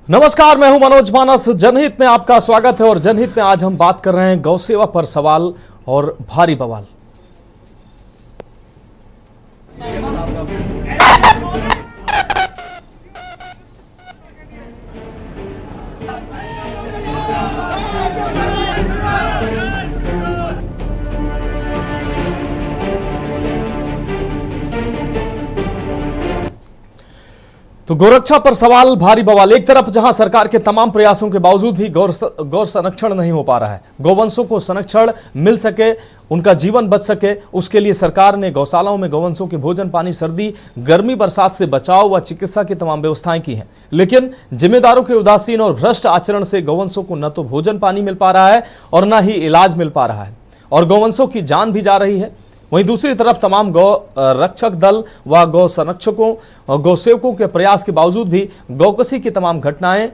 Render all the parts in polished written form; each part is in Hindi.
नमस्कार, मैं हूं मनोज मानस। जनहित में आपका स्वागत है और जनहित में आज हम बात कर रहे हैं गौ सेवा पर सवाल और भारी बवाल। तो गोरक्षा पर सवाल, भारी बवाल। एक तरफ जहां सरकार के तमाम प्रयासों के बावजूद भी गौ संरक्षण नहीं हो पा रहा है, गौवंशों को संरक्षण मिल सके, उनका जीवन बच सके, उसके लिए सरकार ने गौशालाओं में गौवंशों के भोजन, पानी, सर्दी, गर्मी, बरसात से बचाव व चिकित्सा की तमाम व्यवस्थाएं की हैं। लेकिन जिम्मेदारों के उदासीन और भ्रष्ट आचरण से गौवंशों को न तो भोजन पानी मिल पा रहा है और न ही इलाज मिल पा रहा है और गौवंशों की जान भी जा रही है। वहीं दूसरी तरफ तमाम गौ रक्षक दल व गौ संरक्षकों और गौ सेवकों के प्रयास के बावजूद भी गौकसी की तमाम घटनाएं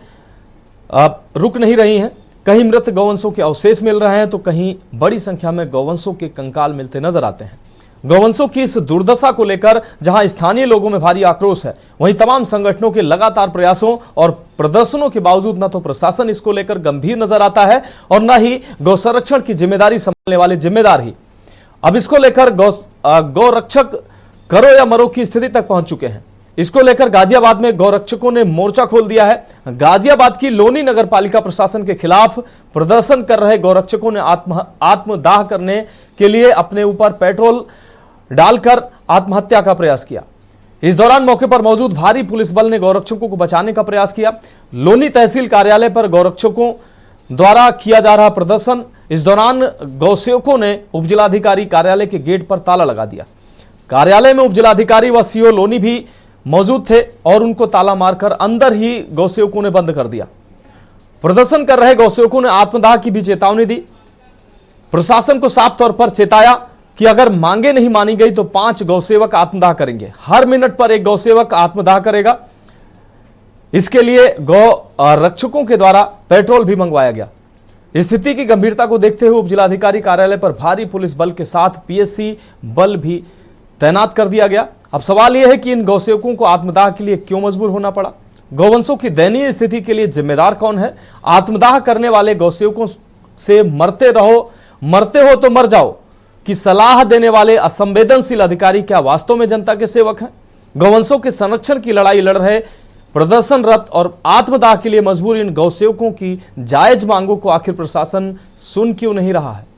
रुक नहीं रही हैं। कहीं मृत गौवंशों के अवशेष मिल रहे हैं तो कहीं बड़ी संख्या में गौवंशों के कंकाल मिलते नजर आते हैं। गौवंशों की इस दुर्दशा को लेकर जहां स्थानीय लोगों में भारी आक्रोश है, वहीं तमाम संगठनों के लगातार प्रयासों और प्रदर्शनों के बावजूद न तो प्रशासन इसको लेकर गंभीर नजर आता है और न ही गौ संरक्षण की जिम्मेदारी संभालने वाले जिम्मेदार ही अब इसको लेकर गौ रक्षक करो या मरो की स्थिति तक पहुंच चुके हैं। इसको लेकर गाजियाबाद में गौ रक्षकों ने मोर्चा खोल दिया है। गाजियाबाद की लोनी नगर पालिका प्रशासन के खिलाफ प्रदर्शन कर रहे गौ रक्षकों ने आत्मदाह करने के लिए अपने ऊपर पेट्रोल डालकर आत्महत्या का प्रयास किया। इस दौरान मौके पर मौजूद भारी पुलिस बल ने गौरक्षकों को बचाने का प्रयास किया। लोनी तहसील कार्यालय पर गौरक्षकों द्वारा किया जा रहा प्रदर्शन, इस दौरान गौसेवकों ने उपजिलाधिकारी कार्यालय के गेट पर ताला लगा दिया। कार्यालय में उपजिलाधिकारी व सीओ लोनी भी मौजूद थे और उनको ताला मारकर अंदर ही गौसेवकों ने बंद कर दिया। प्रदर्शन कर रहे गौसेवकों ने आत्मदाह की भी चेतावनी दी। प्रशासन को साफ तौर पर चेताया कि अगर मांगे नहीं मानी गई तो 5 गौसेवक आत्मदाह करेंगे। हर मिनट पर एक गौसेवक आत्मदाह करेगा। इसके लिए गौ रक्षकों के द्वारा पेट्रोल भी मंगवाया गया। स्थिति की गंभीरता को देखते हुए उपजिलाधिकारी कार्यालय पर भारी पुलिस बल के साथ पीएससी बल भी तैनात कर दिया गया। अब सवाल यह है कि इन गौसेवकों को आत्मदाह के लिए क्यों मजबूर होना पड़ा? गौवंशों की दयनीय स्थिति के लिए जिम्मेदार कौन है? आत्मदाह करने वाले गौसेवकों से मरते हो तो मर जाओ की सलाह देने वाले असंवेदनशील अधिकारी क्या वास्तव में जनता के सेवक हैं? गौवंशों के संरक्षण की लड़ाई लड़ रहे प्रदर्शनरत और आत्मदाह के लिए मजबूर इन गौसेवकों की जायज मांगों को आखिर प्रशासन सुन क्यों नहीं रहा है?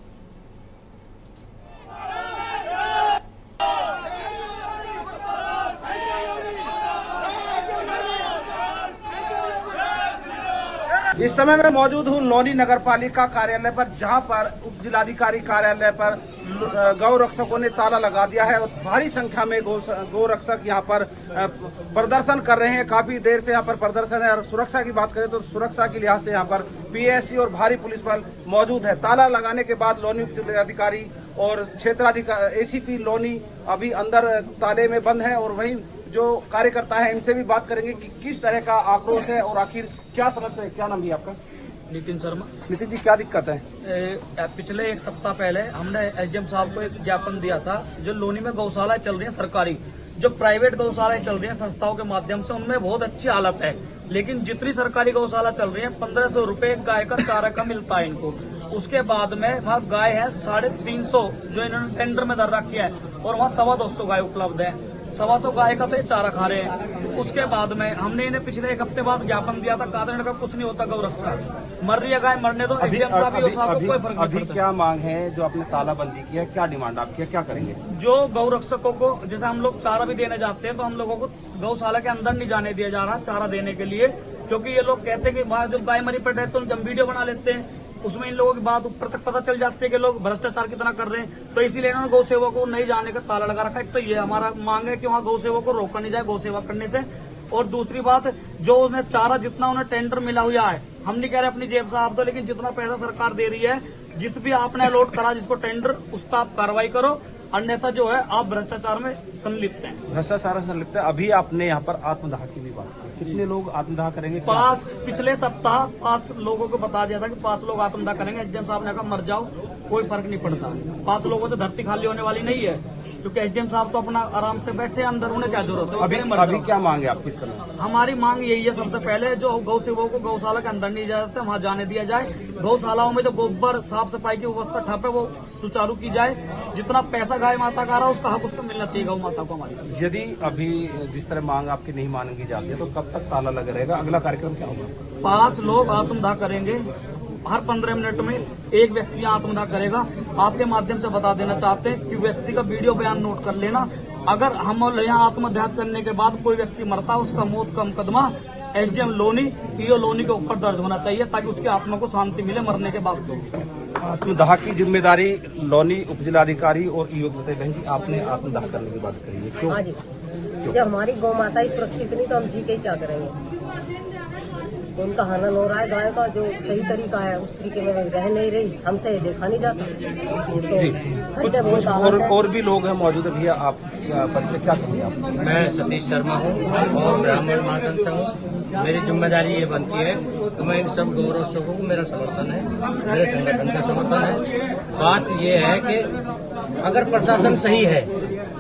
इस समय मैं मौजूद हूँ लोनी नगर पालिका कार्यालय पर, जहां पर उप जिलाधिकारी कार्यालय पर गौ रक्षकों ने ताला लगा दिया है और भारी संख्या में गौ रक्षक यहाँ पर प्रदर्शन कर रहे हैं। काफी देर से यहाँ पर प्रदर्शन है और सुरक्षा की बात करें तो सुरक्षा के लिहाज से यहाँ पर पीएससी और भारी पुलिस बल मौजूद है। ताला लगाने के बाद लोनी उप जिलाधिकारी और क्षेत्राधिकारी एसीपी लोनी अभी अंदर ताले में बंद है और वहीं जो कार्यकर्ता है इनसे भी बात करेंगे कि किस तरह का आक्रोश है और आखिर क्या समस्या है। क्या नाम है आपका? नितिन शर्मा। नितिन जी, क्या दिक्कत है? पिछले 1 सप्ताह पहले हमने एसडीएम साहब को एक ज्ञापन दिया था। जो लोनी में गौशालाएं चल रही हैं सरकारी, जो प्राइवेट गौशालाएं चल रही हैं संस्थाओं के माध्यम से, उनमें बहुत अच्छी हालत है। लेकिन जितनी सरकारी गौशाला चल रही है 1500 रुपए गाय का चारा का मिलता है इनको। उसके बाद में वहाँ गाय है 350 जो इन्होंने टेंडर में दर रखी है और वहाँ 250 गाय उपलब्ध है। 125 गाय का तो ये चारा खा रहे हैं। उसके बाद में हमने इन्हें पिछले 1 हफ्ते बाद ज्ञापन दिया था, कादरण का कुछ नहीं होता, गौ रक्षा मर रही है गाय, मरने दो। अभी क्या मांग है जो आपने तालाबंदी की है? क्या डिमांड आपकी है, क्या करेंगे? जो गौ रक्षकों को, जैसे हम लोग चारा भी देने जाते हैं तो हम लोगों को गौशाला के अंदर नहीं जाने दिया जा रहा चारा देने के लिए, क्योंकि ये लोग कहते हैं कि वहाँ जब गाय मरी पड़ रही है तो हम वीडियो बना लेते हैं, उसमें इन लोगों की बात ऊपर तक पता चल जाती है कि लोग भ्रष्टाचार कितना कर रहे हैं। तो इसीलिए इन्होंने गौ सेवा को नहीं जाने का ताला लगा रखा है। एक तो ये हमारा मांग है कि वहाँ गौ सेवा को रोका नहीं जाए गौ सेवा करने से। और दूसरी बात, जो उन्हें चारा जितना उन्हें टेंडर मिला हुआ है, हम नहीं कह रहे अपनी जेब से आप दो, लेकिन जितना पैसा सरकार दे रही है, जिस भी आपने अलॉट करा जिसको टेंडर, उस पर आप कार्रवाई करो, अन्यथा जो है आप भ्रष्टाचार में संलिप्त हैं। भ्रष्टाचार में संलिप्त है। अभी आपने यहाँ पर आत्मदाह की भी बात की, कितने लोग आत्मदाह करेंगे? 5 पिछले सप्ताह 5 लोगों को बता दिया था कि 5 लोग आत्मदाह करेंगे। एसडीएम साहब ने कहा मर जाओ, कोई फर्क नहीं पड़ता। 5 लोगों से धरती खाली होने वाली नहीं है। क्योंकि एसडीएम साहब तो अपना आराम से बैठे अंदर, उन्हें क्या जरूरत है। वो अभी करें, मर अभी जाओ। क्या मांगे आप किस समय? हमारी मांग यही है, सबसे पहले जो गौ सेवकों को गौशाला के अंदर नहीं जाते वहाँ जाने दिया जाए। गौशालाओं में जो गोबर साफ सफाई की व्यवस्था ठप है वो सुचारू की जाए। जितना पैसा गाय माता का रहा है उसका हक उसको मिलना चाहिए गौ माता को हमारी। यदि अभी जिस तरह मांग आपकी नहीं मांगी जाती है तो कब तक ताला लगा रहेगा? अगला कार्यक्रम क्या होगा? 5 लोग आत्मदाह करेंगे, हर 15 मिनट में एक व्यक्ति आत्मदाह करेगा। आपके माध्यम से बता देना चाहते हैं कि व्यक्ति का वीडियो बयान नोट कर लेना। अगर हम यहाँ आत्मदाह करने के बाद कोई व्यक्ति मरता है, उसका मौत का मुकदमा एसडीएम लोनी, ईओ लोनी के ऊपर दर्ज होना चाहिए ताकि उसकी आत्मा को शांति मिले मरने के बाद। आत्मदाह की जिम्मेदारी लोनी उपजिलाधिकारी और ईओ देते। बहन जी, आपने आत्मदाह करने की बात करी है, क्यों? हाँ जी, जब हमारी गौ माता ही सुरक्षित नहीं तो हम जी के क्या करेंगे? तो उनका हनन हो रहा है गाय का, जो सही तरीका है उस तरीके में रह नहीं रही, हमसे देखा नहीं जाता। जी, तो कुछ और भी लोग हैं मौजूद है। भैया, आप परिचय क्या करेंगे आप? मैं सतीश शर्मा हूँ और ब्राह्मण महासंघ हूँ। मेरी जिम्मेदारी ये बनती है कि मैं इन सब गौरवों को मेरा समर्थन है, मेरे संगठन का समर्थन है। बात ये है कि अगर प्रशासन सही है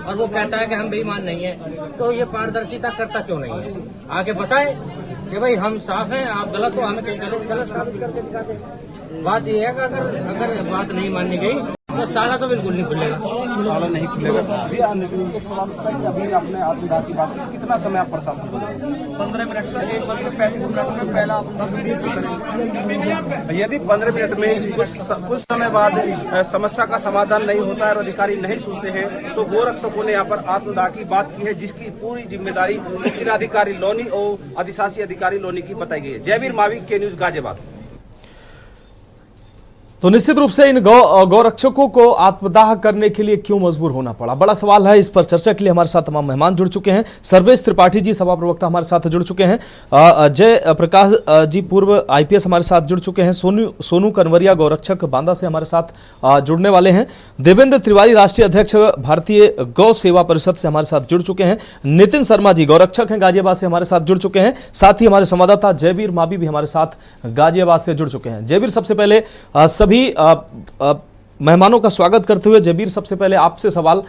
और वो कहता है कि हम बेईमान नहीं है, तो ये पारदर्शिता करता क्यों नहीं है? आगे बताए कि भाई हम साफ हैं, आप गलत हो, हमें कहीं गलत साबित करके दिखाते। बात ये है कि अगर बात नहीं मानी गई तो ताला तो बिल्कुल नहीं खुलेगा। ताला नहीं खुलेगा। भैया, एक सवाल था कि अभी आपने आत्मदाह की बात की, कितना समय आप प्रशासन को देंगे? 15 मिनट का 1:35 में पहला आत्मदाह करेंगे। यदि 15 मिनट में कुछ समय बाद समस्या का समाधान नहीं होता है और अधिकारी नहीं सुनते हैं तो गोरक्षकों ने यहाँ पर आत्मदाह की बात की है, जिसकी पूरी जिम्मेदारी जिलाधिकारी लोनी और अधिशासी अधिकारी लोनी की बताई गई है। जयवीर मावी, के न्यूज, गाजियाबाद। तो निश्चित रूप से इन गौरक्षकों को आत्मदाह करने के लिए क्यों मजबूर होना पड़ा, बड़ा सवाल है। इस पर चर्चा के लिए हमारे साथ तमाम मेहमान जुड़ चुके हैं। सर्वेश त्रिपाठी जी, सभा प्रवक्ता, हमारे साथ जुड़ चुके हैं। जय प्रकाश जी, पूर्व आईपीएस, हमारे साथ जुड़ चुके हैं। सोनू कनवरिया, गौरक्षक, बांदा से हमारे साथ जुड़ने वाले हैं। देवेंद्र तिवारी, राष्ट्रीय अध्यक्ष, भारतीय गौ सेवा परिषद से हमारे साथ जुड़ चुके हैं। नितिन शर्मा जी, गौरक्षक हैं, गाजियाबाद से हमारे साथ जुड़ चुके हैं। साथ ही हमारे संवाददाता जयवीर मावी भी हमारे साथ गाजियाबाद से जुड़ चुके हैं। जयवीर, सबसे पहले सभी मेहमानों का स्वागत करते हुए, जयवीर, सबसे पहले आपसे सवाल,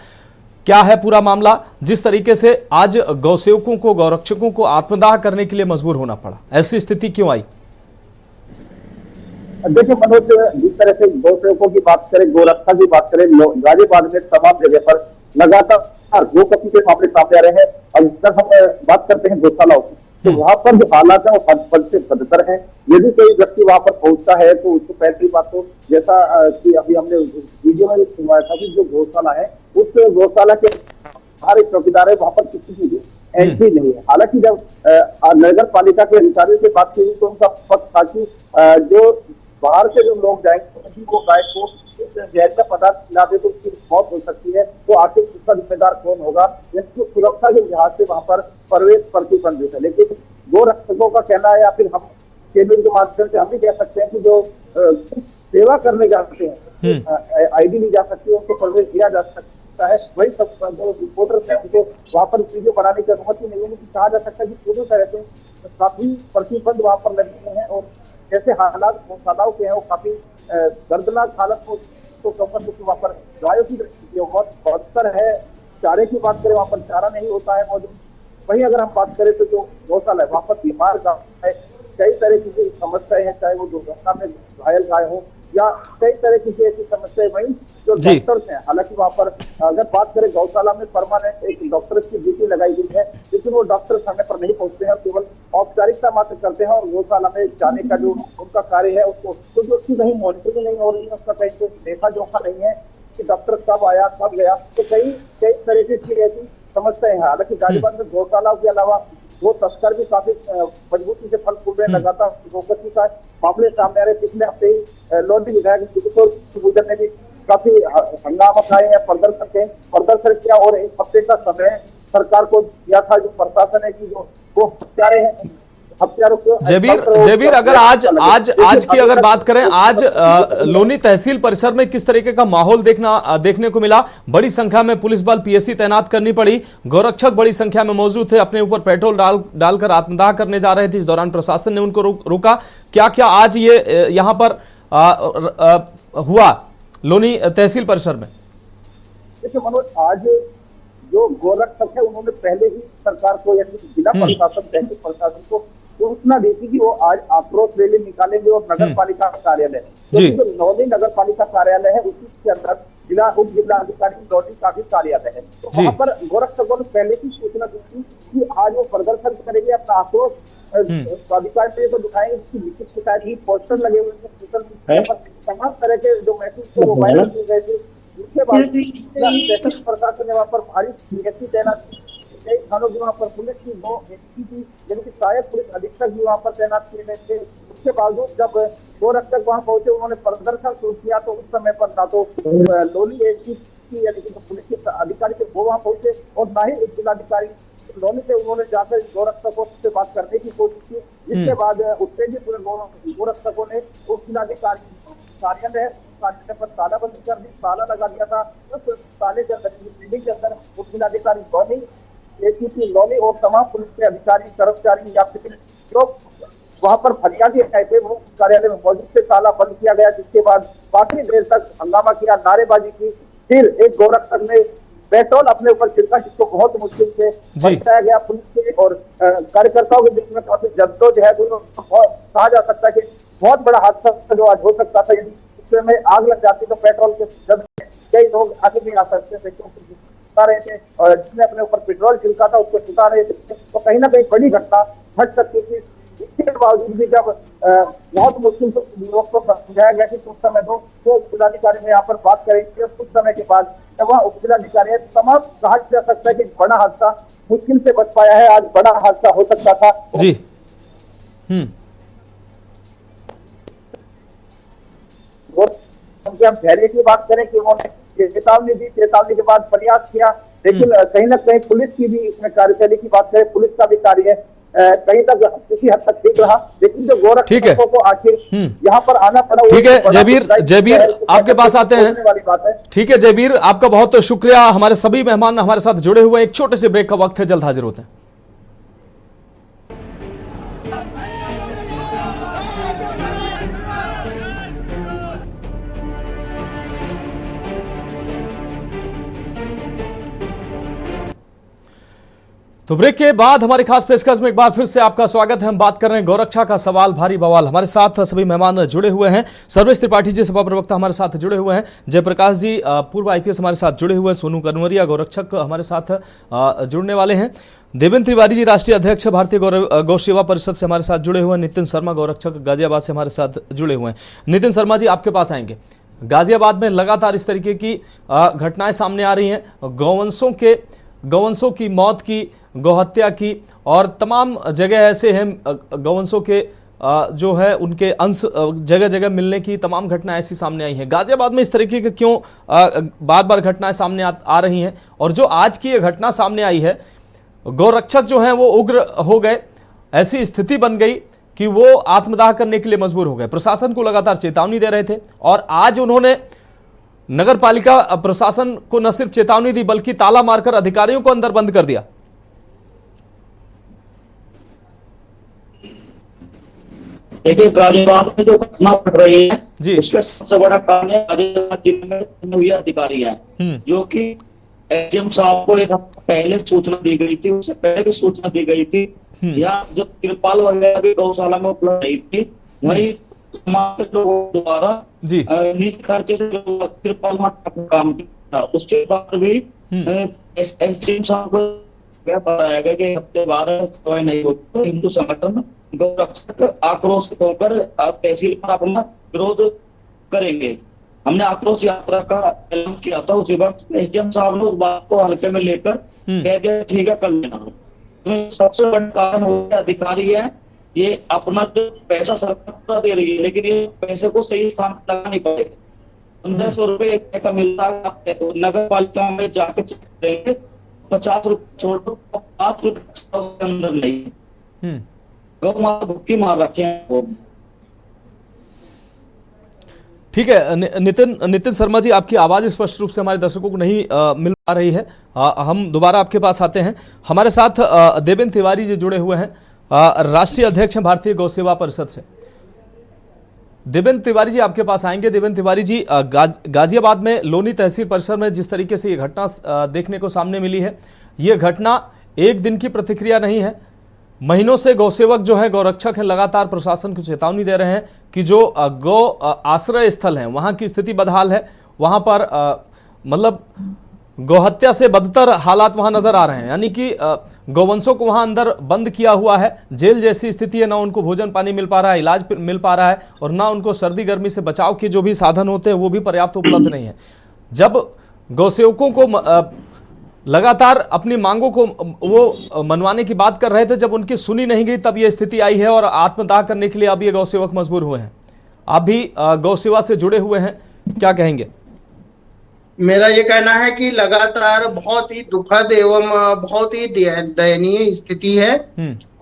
क्या है पूरा मामला जिस तरीके से आज गौसेवकों को, गौरक्षकों को आत्मदाह करने के लिए मजबूर होना पड़ा? ऐसी स्थिति क्यों आई? देखिए मनोज, जिस तरह से गौसेवकों की बात करें, गोरक्षा की बात करें, गाजियाबाद में तमाम जगह पर लगातार गो कपी के मामले सामने आ रहे हैं। और जब हम बात करते हैं गौशालाओं की, तो वहां पर जो हालात है वो हद पद से बदतर है। यदि कोई व्यक्ति वहां पर पहुंचता है तो उसको पहली बात तो जैसा कि अभी हमने वीडियो में सुनवाया था कि जो गौशाला है उस गौशाला के बाहर एक चौकीदार है, वहां पर किसी की एंट्री नहीं है। हालांकि जब नगर पालिका के अधिकारियों से बात की तो उनका पक्ष था कि जो बाहर से जो लोग जाएंगे वो गाय को जहर का पदार्थ खिला दे तो उसकी मौत हो सकती है, तो आखिर उसका जिम्मेदार कौन होगा? इसकी सुरक्षा के लिहाज से वहां पर प्रवेश प्रतिबंधित है। लेकिन गोरक्षकों का कहना है, या फिर हम केंद्र के माध्यम से हम भी कह सकते हैं कि जो सेवा करने जाते हैं आईडी ली जा सकती है, उनको प्रवेश दिया जा सकता है। वही सब जो रिपोर्टर्स हैं उनको वहां पर वीडियो बनाने की अनुमति नहीं है। लेकिन कहा जा सकता है कि पूरी तरह से काफी प्रतिबंध वहां पर लगे हुए हैं और जैसे हालात गौशालाओं के हैं वो काफी दर्दनाक हालत को वहाँ पर गायों की बहुत बदतर है। चारे की बात करें, वहाँ पर चारा नहीं होता है मौजूद। वहीं अगर हम बात करें तो जो गौशाला है वहाँ पर बीमार गाय है, कई तरह की समस्याएं हैं, चाहे वो दुर्घटना में घायल गाय हो या कई तरह की ऐसी समस्याएं। वहीं जो डॉक्टर्स हैं, हालांकि वहाँ पर अगर बात करें गौशाला में परमानेंट एक डॉक्टर की ड्यूटी लगाई गई है, लेकिन वो डॉक्टर समय पर नहीं पहुंचते हैं, केवल औपचारिकता मात्र करते हैं और गौशाला में जाने का जो उनका कार्य है उसको तो उसकी कहीं मॉनिटरिंग नहीं हो रही है, उसका कहीं कोई देखा जोखा नहीं है कि डॉक्टर कब आया कब गया। तो कई तरीके की ऐसी समस्याएं हैं। हालांकि गाजियाबाद में गौशालाओं के अलावा वो तस्कर भी काफी मजबूती से फल फूल रहे, लगातार गोकसी का मामले सामने आ रहे। पिछले हफ्ते ही लोधी विधायक ने भी काफी हंगामा खाए हैं, प्रदर्शन किया और एक हफ्ते का समय सरकार को दिया था। जो प्रशासन है कि जो वो हत्यारे हैं, हत्यारों को जयवीर, अगर आज की अगर बात करें, आज लोनी तहसील परिसर में किस तरीके का माहौल देखने को मिला? बड़ी संख्या में पुलिस बल, पीएसी तैनात करनी पड़ी, गौरक्षक बड़ी संख्या में मौजूद थे, अपने ऊपर पेट्रोल डालकर आत्मदाह करने जा रहे थे। इस दौरान प्रशासन ने उनको रोका। क्या आज ये यहाँ पर हुआ लोनी तहसील परिसर में? देखिए मनोज, आज जो गोरक्षक है उन्होंने पहले ही सरकार को यानी जिला प्रशासन, तहसील प्रशासन को सूचना दी थी कि वो आज आक्रोश रैली निकालेंगे और नगर पालिका कार्यालय, जो नौनी नगर पालिका कार्यालय है उसी के अंदर जिला उप जिला अधिकारी नौनी का भी कार्यालय है। तो वहाँ पर गोरक्षकों ने पहले ही सूचना दी थी कि आज वो प्रदर्शन करेंगे, अपना आक्रोश अधिकारी को दिखाएंगे, जिसकी लिखित शिकायत ही पोस्टर लगे हुए थे सोशल मीडिया पर, तमाम तरह के जो मैसेज थे वो वायरल किए गए थे। उसके बाद प्रशासन ने वहाँ पर भारी पीएससी तैनात की, कई थानों की वहाँ पर पुलिस की 2 एसपी यानी कि सहायक पुलिस अधीक्षक भी वहाँ पर तैनात किए गए थे। उसके बावजूद जब गोरक्षक वहाँ पहुंचे, उन्होंने प्रदर्शन शुरू किया तो उस समय पर ना तो लोनी एसपी यानी कि पुलिस के अधिकारी थे वो वहाँ पहुंचे और ना ही जिलाधिकारी लोनी से उन्होंने जाकर गोरक्षकों से बात करने की कोशिश की, जिसके बाद उत्तेजित गोरक्षकों ने उप जिलाधिकारी कार्यालय पर तालाबंदी कर दी, ताला लगा दिया था। उस ताले के अंदर बिल्डिंग के अंदर उप जिलाधिकारी लोनी, एसीपी लोनी और तमाम पुलिस के अधिकारी कर्मचारी या फिर जो वहां पर फरियादी आए थे वो कार्यालय में मौजूद थे, ताला बंद किया गया, जिसके बाद काफी देर तक हंगामा किया, नारेबाजी की। फिर एक गोरक्षक ने पेट्रोल अपने ऊपर छिड़का, जिसको बहुत मुश्किल से बचाया गया। पुलिस के और कार्यकर्ताओं के बीच में काफी जद्दोजहद हुई। कहा जा सकता है कि बहुत बड़ा हादसा जो आज हो सकता था, यदि उसमें आग लग जाती तो पेट्रोल के कई लोग आगे नहीं आ सकते थे, क्योंकि सुता रहे थे और जिसने अपने ऊपर पेट्रोल छिड़का था उसको सुता रहे थे, तो कहीं ना कहीं बड़ी घटना घट सकती थी। इसके बावजूद भी जब बहुत मुश्किल से युवक को समझाया गया कि कुछ समय दो, तो जिलाधिकारी ने यहाँ पर बात करेंगे। कुछ समय के बाद जब वहाँ उप जिलाधिकारी है, तमाम कहा जा सकता है कि बड़ा हादसा मुश्किल से बच पाया है। आज बड़ा हादसा हो सकता था जी। हम धैर्य की बात करें कि उन्होंने चेतावनी दी, चेतावनी के बाद प्रयास किया, लेकिन कहीं ना कहीं पुलिस की भी इसमें कार्यशैली की बात करें, पुलिस का भी कार्य कहीं तक किसी हद तक ठीक रहा, लेकिन जो गोरक्षकों को आखिर यहाँ पर आना पड़ा। ठीक है जयवीर आपके पास आते हैं वाली बात है। ठीक है जयवीर, आपका बहुत शुक्रिया। हमारे सभी मेहमान हमारे साथ जुड़े हुए, एक छोटे से ब्रेक का वक्त है, जल्द हाजिर होते हैं। तो ब्रेक के बाद हमारी खास पेशकश में एक बार फिर से आपका स्वागत है। हम बात कर रहे हैं गोरक्षा का सवाल भारी बवाल। हमारे साथ सभी मेहमान जुड़े हुए हैं। सर्वेश त्रिपाठी जी सभा प्रवक्ता हमारे साथ जुड़े हुए हैं, जयप्रकाश जी पूर्व आईपीएस हमारे साथ जुड़े हुए हैं, सोनू कनवरिया गोरक्षक हमारे साथ जुड़ने वाले हैं, देवेंद्र तिवारी जी राष्ट्रीय अध्यक्ष भारतीय गौ सेवा परिषद से हमारे साथ जुड़े हुए हैं, नितिन शर्मा गोरक्षक गाजियाबाद से हमारे साथ जुड़े हुए हैं। नितिन शर्मा जी आपके पास आएंगे। गाजियाबाद में लगातार इस तरीके की घटनाएं सामने आ रही हैं, गौवंशों की मौत की, गौहत्या की, और तमाम जगह ऐसे हैं गौवंशों के जो है उनके अंश जगह जगह मिलने की तमाम घटनाएं ऐसी सामने आई हैं। गाजियाबाद में इस तरीके के क्यों बार बार घटनाएं सामने आ रही हैं? और जो आज की ये घटना सामने आई है, गौरक्षक जो हैं वो उग्र हो गए, ऐसी स्थिति बन गई कि वो आत्मदाह करने के लिए मजबूर हो गए। प्रशासन को लगातार चेतावनी दे रहे थे और आज उन्होंने नगर पालिका प्रशासन को न सिर्फ चेतावनी दी बल्कि ताला मारकर अधिकारियों को अंदर बंद कर दिया। देखिए, गाजियाबाद में जो घटना घट रही है जी, उसका सबसे बड़ा कारण है गाजियाबाद जिले में हुए अधिकारी हैं, जो कि एसडीएम साहब को एक हफ्ता पहले सूचना दी गई थी, उससे पहले भी सूचना दी गई थी। यहाँ जब तिरपाल वगैरह भी गौशाला में उपलब्ध नहीं थी, वही समाज लोगों द्वारा निजी खर्चे से तिरपाल काम किया। उसके बाद भी एसडीएम साहब को बताया गया कि हफ्ते 12 सवाई नहीं होती, हिंदू संगठन गौरक्षक आक्रोश होकर तहसील पर अपना विरोध करेंगे। हमने आक्रोश यात्रा का ऐलान किया था, उसी वक्त एसडीएम साहब ने उस बात को हल्के में लेकर कह दिया ठीक है कर लेना। तो सबसे बड़ा कारण हो गया अधिकारी है, ये अपना जो पैसा सरकार दे रही है, लेकिन ये पैसे को सही स्थान पर लगा नहीं पाएगा। 1500 रुपए का मिलता है, नगर पालिका में जाके चेक करेंगे, 50 रुपए छोड़ो, 5 रुपए अंदर नहीं। गौ माता भुक्की मार रखे हैं वो। ठीक है नितिन शर्मा जी, आपकी आवाज स्पष्ट रूप से हमारे दर्शकों को नहीं मिल पा रही है, हम दोबारा आपके पास आते हैं। हमारे साथ देवेंद्र तिवारी जी जुड़े हुए हैं, राष्ट्रीय अध्यक्ष हैं भारतीय गौ सेवा परिषद से। देवेंद्र तिवारी जी आपके पास आएंगे। देवेंद्र तिवारी जी, गाजियाबाद में लोनी तहसील परिसर में जिस तरीके से ये घटना देखने को सामने मिली है, ये घटना एक दिन की प्रतिक्रिया नहीं है। महीनों से गौसेवक जो है, गौरक्षक है, लगातार प्रशासन को चेतावनी दे रहे हैं कि जो गौ आश्रय स्थल है वहां की स्थिति बदहाल है। वहां पर मतलब गौहत्या से बदतर हालात वहां नजर आ रहे हैं, यानी कि गौवंशों को वहां अंदर बंद किया हुआ है। जेल जैसी स्थिति है, ना उनको भोजन पानी मिल पा रहा है, इलाज मिल पा रहा है, और ना उनको सर्दी गर्मी से बचाव के जो भी साधन होते हैं वो भी पर्याप्त उपलब्ध नहीं है। जब गौसेवकों को लगातार अपनी मांगों को वो मनवाने की बात कर रहे थे, जब उनकी सुनी नहीं गई तब ये स्थिति आई है और आत्मदाह करने के लिए अब ये गौसेवक मजबूर हुए हैं। आप भी गौसेवा से जुड़े हुए हैं, क्या कहेंगे? मेरा ये कहना है कि लगातार बहुत ही दुखद एवं बहुत ही दयनीय स्थिति है,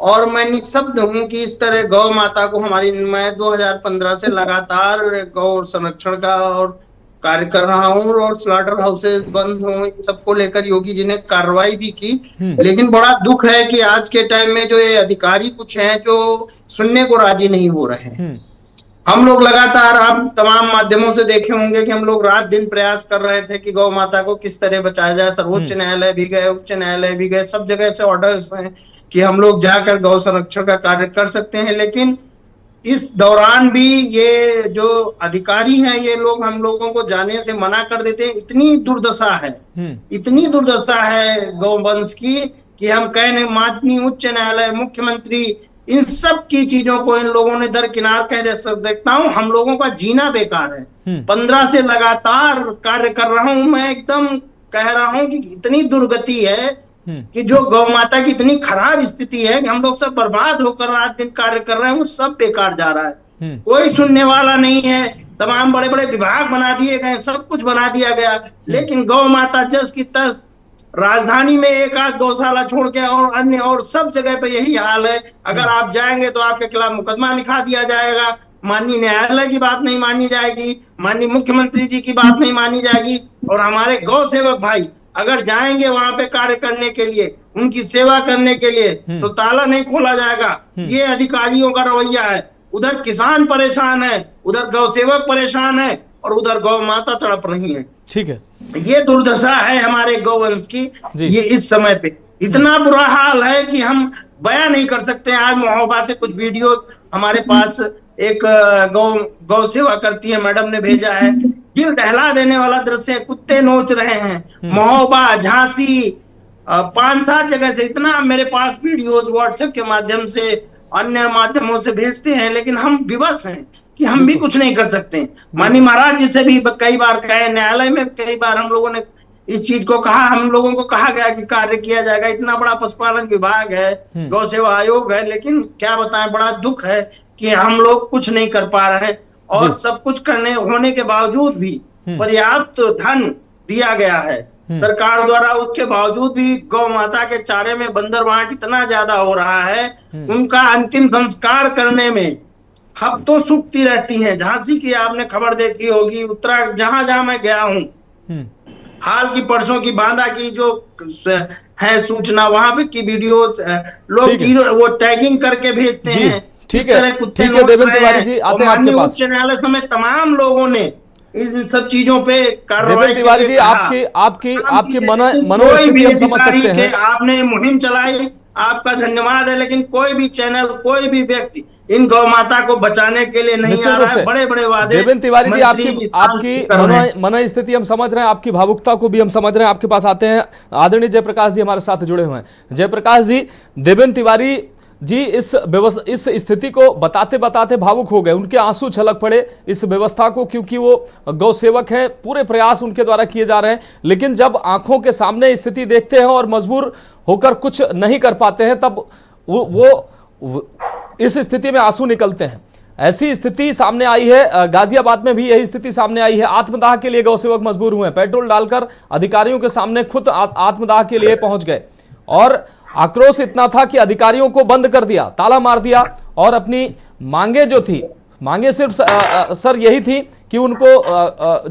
और मैं निःशब्द हूं कि इस तरह गौ माता को मैं 2015 से लगातार गौ संरक्षण का और कार्य कर रहा हूं, और स्लॉटर हाउसेस बंद हों, इन सबको लेकर योगी जी ने कार्रवाई भी की। लेकिन बड़ा दुख है कि आज के टाइम में जो ये अधिकारी कुछ हैं जो सुनने को राजी नहीं हो रहे हैं। हम लोग लगातार, आप तमाम माध्यमों से देखे होंगे कि हम लोग रात दिन प्रयास कर रहे थे कि गौ माता को किस तरह बचाया जाए। सर्वोच्च न्यायालय भी गए, उच्च न्यायालय भी गए, सब जगह से ऑर्डर्स हैं कि हम लोग जाकर गौ संरक्षण का कार्य कर सकते हैं। लेकिन इस दौरान भी ये जो अधिकारी हैं, ये लोग हम लोगों को जाने से मना कर देते हैं। इतनी दुर्दशा है, इतनी दुर्दशा है गौवंश की कि हम कह नहीं, माननीय उच्च न्यायालय, मुख्यमंत्री, इन सब की चीजों को इन लोगों ने दरकिनार कह दे। सब देखता हूं हम लोगों का जीना बेकार है। 15 से लगातार कार्य कर रहा हूं, मैं एकदम कह रहा हूं कि इतनी दुर्गति है कि जो गौ माता की इतनी खराब स्थिति है कि हम लोग सब बर्बाद होकर रात दिन कार्य कर रहे हैं, वो सब बेकार जा रहा है। कोई सुनने वाला नहीं है। तमाम बड़े बड़े विभाग बना दिए गए, सब कुछ बना दिया गया, लेकिन गौ माता जस की तस। राजधानी में एक आध गौशाला छोड़ के और अन्य और सब जगह पे यही हाल है। अगर आप जाएंगे तो आपके खिलाफ मुकदमा लिखा दिया जाएगा। माननीय न्यायालय की बात नहीं मानी जाएगी, माननीय मुख्यमंत्री जी की बात नहीं मानी जाएगी, और हमारे गौ सेवक भाई अगर जाएंगे वहां पे कार्य करने के लिए, उनकी सेवा करने के लिए, तो ताला नहीं खोला जाएगा। ये अधिकारियों का रवैया है। उधर किसान परेशान है, उधर गौ सेवक परेशान है, और उधर गौ माता तड़प रही है। ठीक है, ये दुर्दशा है हमारे गौवंश की। ये इस समय पे इतना बुरा हाल है कि हम बयान नहीं कर सकते। आज महोबा से कुछ वीडियो हमारे पास एक गौ सेवा करती है मैडम ने भेजा है, दिल दहला देने वाला दृश्य। कुत्ते नोच रहे हैं, महोबा, झांसी, 5-7 जगह से इतना मेरे पास वीडियोस व्हाट्सएप के माध्यम से, अन्य माध्यमों से भेजते हैं, लेकिन हम विवश हैं कि हम भी कुछ नहीं कर सकते। माननीय महाराज जी से भी कई बार कहे, न्यायालय में कई बार हम लोगों ने इस चीज को कहा, हम लोगों को कहा गया कि कार्य किया जाएगा। इतना बड़ा पशुपालन विभाग है, गौ सेवा आयोग है, लेकिन क्या बताएं, बड़ा दुख है कि हम लोग कुछ नहीं कर पा रहे हैं। और सब कुछ करने होने के बावजूद भी पर्याप्त धन दिया गया है सरकार द्वारा, उसके बावजूद भी गौ माता के चारे में बंदरवाट इतना ज्यादा हो रहा है, उनका अंतिम संस्कार करने में हफ्तों सूखती रहती हैं। झांसी की आपने खबर देखी होगी, उत्तराखंड, जहां जहां मैं गया हूं, हाल की परसों की बांदा की जो है सूचना, वहां पे की वीडियोस लोग वो टैगिंग करके भेजते हैं। ठीक है देवेंद्र तिवारी जी, आते हैं आपके पास। उच्च न्यायालय समेत तमाम लोगों ने इन सब चीजों पे कार्रवाई। देवेंद्र तिवारी जी, आपकी मनोस्थिति हम समझ सकते हैं। आपने मुहिम चलाई, आपका धन्यवाद है, लेकिन कोई भी चैनल, कोई भी व्यक्ति इन गौ माता को बचाने के लिए नहीं आ रहा है। बड़े बड़े वादे। देवेंद्र तिवारी जी, आपकी मनोस्थिति हम समझ रहे हैं, आपकी भावुकता को भी हम समझ रहे हैं। आपके पास आते हैं आदरणीय जयप्रकाश जी, हमारे साथ जुड़े हुए हैं। जयप्रकाश जी, देवेंद्र तिवारी जी इस स्थिति को बताते बताते भावुक हो गए, उनके आंसू छलक पड़े इस व्यवस्था को, क्योंकि वो गौ सेवक हैं, पूरे प्रयास उनके द्वारा किए जा रहे हैं, लेकिन जब आंखों के सामने स्थिति देखते हैं और मजबूर होकर कुछ नहीं कर पाते हैं, तब वो इस स्थिति में आंसू निकलते हैं। ऐसी स्थिति सामने आई है, गाजियाबाद में भी यही स्थिति सामने आई है। आत्मदाह के लिए गौ सेवक मजबूर हुए, पेट्रोल डालकर अधिकारियों के सामने खुद आत्मदाह के लिए पहुंच गए, और आक्रोश इतना था कि अधिकारियों को बंद कर दिया, ताला मार दिया, और अपनी मांगे जो थी, मांगे सिर्फ सर यही थी कि उनको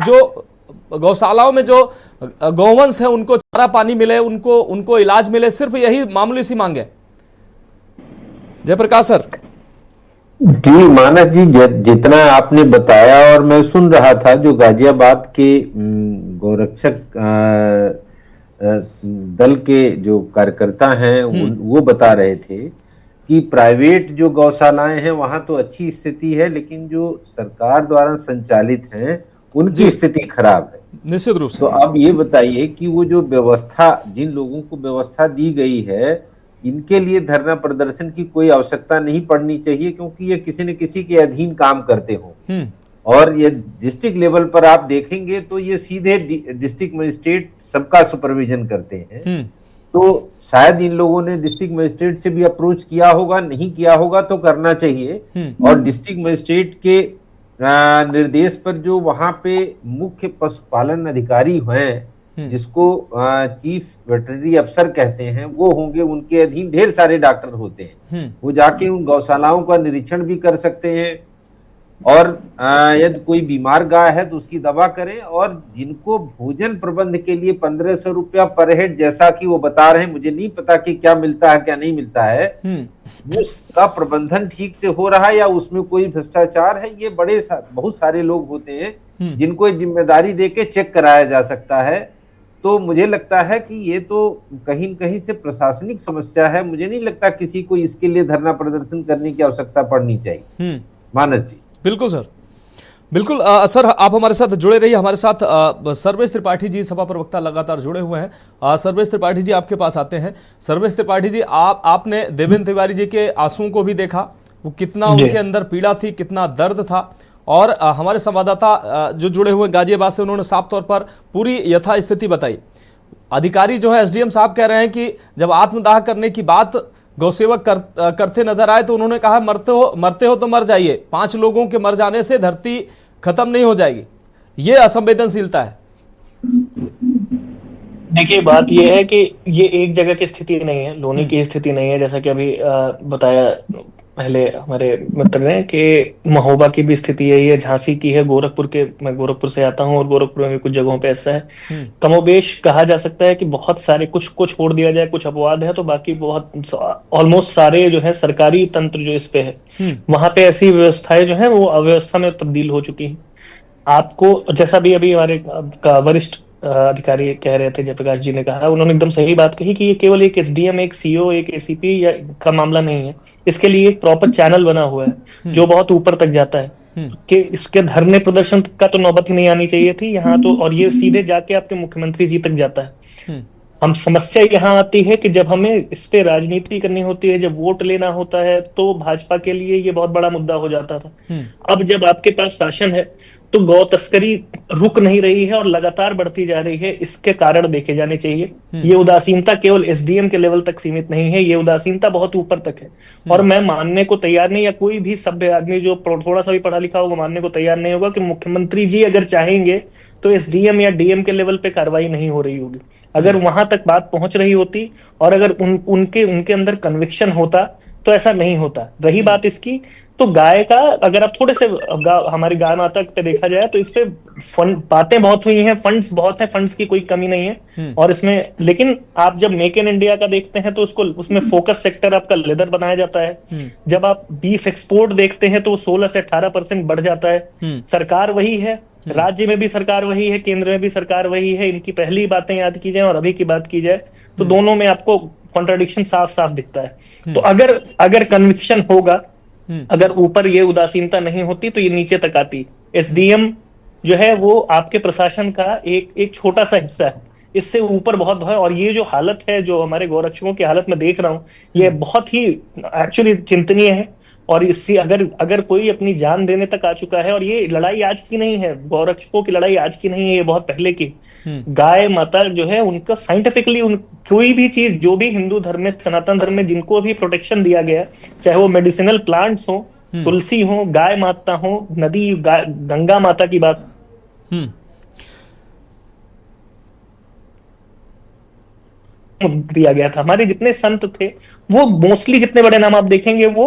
जो गौशालाओं में जो गौवंश है उनको चारा पानी मिले, उनको इलाज मिले, सिर्फ यही मामूली सी मांगे। जयप्रकाश सर। जी मानस जी, जितना आपने बताया और मैं सुन रहा था, जो गाजियाबाद के गौरक्षक दल के जो कार्यकर्ता हैं वो बता रहे थे कि प्राइवेट जो गौशालाएं हैं वहां तो अच्छी स्थिति है, लेकिन जो सरकार द्वारा संचालित हैं उनकी स्थिति खराब है। निश्चित रूप से। तो अब ये बताइए कि वो जो व्यवस्था, जिन लोगों को व्यवस्था दी गई है, इनके लिए धरना प्रदर्शन की कोई आवश्यकता नहीं पड़नी चाहिए, क्योंकि ये किसी न किसी के अधीन काम करते हो। और ये डिस्ट्रिक्ट लेवल पर आप देखेंगे तो ये सीधे डिस्ट्रिक्ट मजिस्ट्रेट सबका सुपरविजन करते हैं। तो शायद इन लोगों ने डिस्ट्रिक्ट मजिस्ट्रेट से भी अप्रोच किया होगा, नहीं किया होगा तो करना चाहिए। और डिस्ट्रिक्ट मजिस्ट्रेट के निर्देश पर जो वहां पे मुख्य पशुपालन अधिकारी हैं, जिसको चीफ वेटरनरी अफसर कहते हैं, वो होंगे, उनके अधीन ढेर सारे डॉक्टर होते हैं। वो जाके उन गौशालाओं का निरीक्षण भी कर सकते हैं और यदि कोई बीमार गाय है तो उसकी दवा करें। और जिनको भोजन प्रबंध के लिए 1500 रुपया पर हेड, जैसा कि वो बता रहे हैं, मुझे नहीं पता कि क्या मिलता है क्या नहीं मिलता है, उसका प्रबंधन ठीक से हो रहा है या उसमें कोई भ्रष्टाचार है, ये बहुत सारे लोग होते हैं जिनको जिम्मेदारी देके चेक कराया जा सकता है। तो मुझे लगता है कि ये तो कहीं न कहीं से प्रशासनिक समस्या है। मुझे नहीं लगता किसी को इसके लिए धरना प्रदर्शन करने की आवश्यकता पड़नी चाहिए। मानस जी। बिल्कुल सर, बिल्कुल। सर आप हमारे साथ जुड़े रहिए। हमारे साथ सर्वेश त्रिपाठी जी, सपा प्रवक्ता, लगातार जुड़े हुए हैं। सर्वेश त्रिपाठी जी, आपके पास आते हैं। सर्वेश त्रिपाठी जी, आपने देवेंद्र तिवारी जी के आंसुओं को भी देखा, वो कितना उनके अंदर पीड़ा थी, कितना दर्द था। और हमारे संवाददाता जो जुड़े हुए गाजियाबाद से, उन्होंने साफ तौर पर पूरी यथास्थिति बताई। अधिकारी जो है, एसडीएम साहब कह रहे हैं कि जब आत्मदाह करने की बात गौसेवक करते नजर आए तो उन्होंने कहा मरते हो तो मर जाइए, 5 लोगों के मर जाने से धरती खत्म नहीं हो जाएगी। ये असंवेदनशीलता है। देखिए, बात यह है कि ये एक जगह की स्थिति नहीं है, लोनी की स्थिति नहीं है, जैसा कि अभी बताया पहले हमारे मित्र ने कि महोबा की भी स्थिति यही है, झांसी की है, मैं गोरखपुर से आता हूं और गोरखपुर में भी कुछ जगहों पे ऐसा है। कमोबेश कहा जा सकता है कि बहुत सारे, कुछ को छोड़ दिया जाए, कुछ अपवाद है तो बाकी बहुत ऑलमोस्ट सारे जो है सरकारी तंत्र जो इस पे है, वहां पे ऐसी व्यवस्थाएं जो है वो अव्यवस्था में तब्दील हो चुकी है। आपको जैसा भी अभी हमारे वरिष्ठ अधिकारी कह रहे थे, जयप्रकाश जी ने कहा, उन्होंने एकदम सही बात कही कि ये केवल एक एसडीएम, एक सीओ, एक एसीपी या का मामला नहीं है। इसके लिए एक प्रॉपर चैनल बना हुआ है जो बहुत ऊपर तक जाता है कि इसके धरने प्रदर्शन का तो नौबत ही नहीं आनी चाहिए थी यहाँ तो, और ये सीधे जाके आपके मुख्यमंत्री जी तक जाता है। हम समस्या यहाँ आती है कि जब हमें इस पे राजनीति करनी होती है, जब वोट लेना होता है, तो भाजपा के लिए ये बहुत बड़ा मुद्दा हो जाता था। अब जब आपके पास शासन है तो गौ तस्करी रुक नहीं रही है और लगातार बढ़ती जा रही है। इसके कारण देखे जाने चाहिए। ये उदासीनता केवल एसडीएम के लेवल तक सीमित नहीं है, ये उदासीनता बहुत ऊपर तक है। और मैं मानने को तैयार नहीं, या कोई भी सभ्य आदमी जो थोड़ा सा भी पढ़ा लिखा होगा मानने को तैयार नहीं होगा कि मुख्यमंत्री जी अगर चाहेंगे तो एसडीएम या डीएम के लेवल पे कार्रवाई नहीं हो रही होगी। अगर वहां तक बात पहुंच रही होती और अगर उनके अंदर कन्विक्शन होता तो ऐसा नहीं होता। रही बात इसकी, तो गाय का अगर आप थोड़े से हमारी गाय माता पे देखा जाए तो इस पे बातें बहुत हुई हैं, फंड्स बहुत हैं, फंड्स की कोई कमी नहीं है। और इसमें लेकिन आप जब मेक इन इंडिया का देखते हैं तो उसमें फोकस सेक्टर आपका लेदर बनाया जाता है। जब आप बीफ एक्सपोर्ट देखते हैं तो 16 से 18% बढ़ जाता है। सरकार वही है, राज्य में भी सरकार वही है, केंद्र में भी सरकार वही है। इनकी पहली बातें याद की जाए और अभी की बात की जाए तो दोनों में आपको कॉन्ट्राडिक्शन साफ साफ दिखता है। तो अगर कन्विक्शन होगा, अगर ऊपर ये उदासीनता नहीं होती तो ये नीचे तक आती। एसडीएम जो है वो आपके प्रशासन का एक छोटा सा हिस्सा है, इससे ऊपर बहुत है। और ये जो हालत है, जो हमारे गौरक्षकों की हालत में देख रहा हूँ, ये बहुत ही एक्चुअली चिंतनीय है। और इससे अगर कोई अपनी जान देने तक आ चुका है, और ये लड़ाई आज की नहीं है, गौरक्षकों की लड़ाई आज की नहीं है, ये बहुत पहले की। गाय माता जो है उनका साइंटिफिकली कोई भी चीज, जो भी हिंदू धर्म में, सनातन धर्म में जिनको भी प्रोटेक्शन दिया गया, चाहे वो मेडिसिनल प्लांट्स हो, तुलसी हो, गाय माता हो, नदी गंगा माता की बात दिया गया था। हमारे जितने संत थे वो मोस्टली, जितने बड़े नाम आप देखेंगे, वो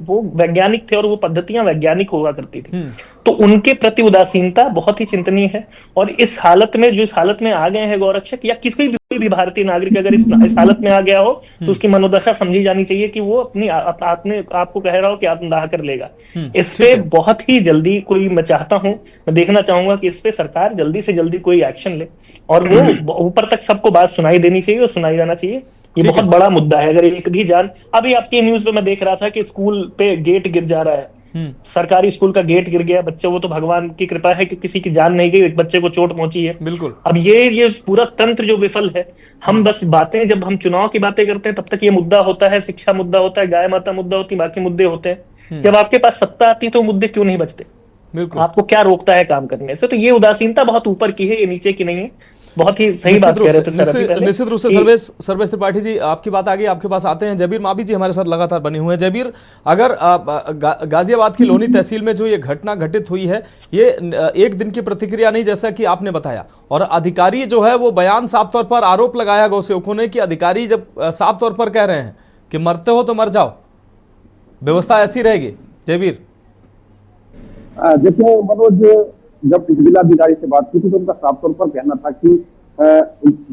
वो वैज्ञानिक थे और वो पद्धतियां वैज्ञानिक हुआ करती थी। तो उनके प्रति उदासीनता बहुत ही चिंतनीय है। और इस हालत में, जो इस हालत में आ गए हैं गौरक्षक या किसी भी भारतीय नागरिक अगर इस हालत में आ गया हो तो उसकी मनोदशा समझी जानी चाहिए कि वो अपनी अपने आपको कह रहा हो कि आत्मदाह कर लेगा। इस पे बहुत ही जल्दी मैं चाहता हूं, मैं देखना चाहूंगा कि इस पे सरकार जल्दी से जल्दी कोई एक्शन ले और वो ऊपर तक सबको बात सुनाई देनी चाहिए और सुनाई जाना चाहिए। ये बहुत बड़ा मुद्दा है। अगर एक भी जान, अभी आपके न्यूज पे मैं देख रहा था कि स्कूल पे गेट गिर जा रहा है, सरकारी स्कूल का गेट गिर गया, बच्चे, वो तो भगवान की कृपा है कि किसी की जान नहीं गई, एक बच्चे को चोट पहुंची है। बिल्कुल। अब ये पूरा तंत्र जो विफल है, हम बस बातें, जब हम चुनाव की बातें करते हैं तब तक ये मुद्दा होता है, शिक्षा मुद्दा होता है, गाय माता मुद्दा होती है, बाकी मुद्दे होते हैं। जब आपके पास सत्ता आती है तो मुद्दे क्यों नहीं बचते? बिल्कुल। आपको क्या रोकता है काम करने से? तो ये उदासीनता बहुत ऊपर की है, ये नीचे की नहीं है। बहुत ही सही बात कह रहे थे सर। निश्चित रूप से सर्वेश त्रिपाठी जी, आपकी बात आ गई, आपके पास आते हैं। जबीर माबी जी हमारे साथ लगातार बने हुए हैं। जबीर, अगर गाजियाबाद की लोनी तहसील में जो ये घटना घटित हुई है, ये एक दिन की प्रतिक्रिया नहीं, जैसा कि आपने बताया, और अधिकारी जो है वो बयान साफ तौर पर आरोप लगाया गौ सेवकों ने कि अधिकारी जब साफ तौर पर कह रहे हैं कि मरते हो तो मर जाओ, व्यवस्था ऐसी रहेगी। जबीर, देखिए मनोज, जब जिलाधिकारी से बात की थी तो उनका साफ तौर पर कहना था कि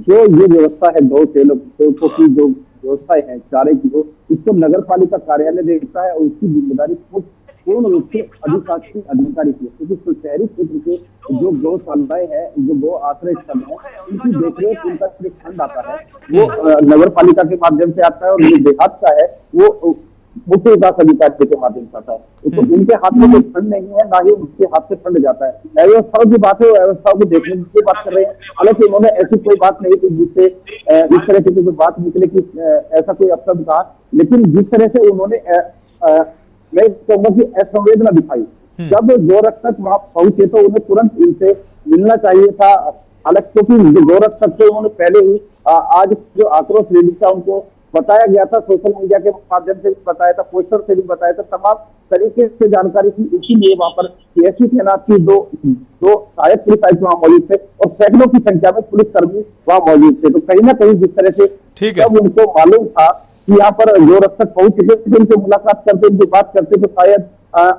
जो ये व्यवस्था है गौ सेवकों की, जो व्यवस्थाएं हैं चारे की, इसको नगर पालिका कार्यालय देखता है और उसकी जिम्मेदारी पूर्ण रूप से अधिशासी अधिकारी की है, क्योंकि शहरी क्षेत्र के जो गौशालाएं हैं, जो गौ आश्रय स्थल है, उनकी देखरेख, उनका एक फंड आता है वो नगर पालिका के माध्यम से आता है, और जो देहात का है वो मुख्य विकास अधिकारी के माध्यम से आता है। तो उनके हाथ में कोई फंड नहीं है, ना ही उनके हाथ से फंड जाता है। व्यवस्थाओं की बात है, व्यवस्थाओं को देखने की बात कर रहे हैं। हालांकि उन्होंने ऐसी कोई बात नहीं की जिससे इस तरह की कोई बात निकले कि ऐसा कोई अवसर कहा, लेकिन जिस तरह से उन्होंने मैं कहूँगा कि असंवेदना दिखाई, जब गौरक्षक वहां पहुंचे तो उन्हें तुरंत इनसे मिलना चाहिए था। हालांकि क्योंकि गौरक्षक से उन्होंने पहले ही आज जो आक्रोश रैली था उनको बताया गया था, सोशल मीडिया के माध्यम से भी बताया था, पोस्टर से भी बताया था, तमाम तरीके से जानकारी थी। इसीलिए वहां पर पीएससी तैनात थी, दो सहायक पुलिस आयुक्त वहां मौजूद थे और सैकड़ों की संख्या में पुलिसकर्मी वहां मौजूद थे। तो कहीं ना कहीं जिस तरह से जब उनको मालूम था कि यहाँ पर गौरक्षक पहुंच चुके थे, उनसे मुलाकात करते, उनसे बात करते तो शायद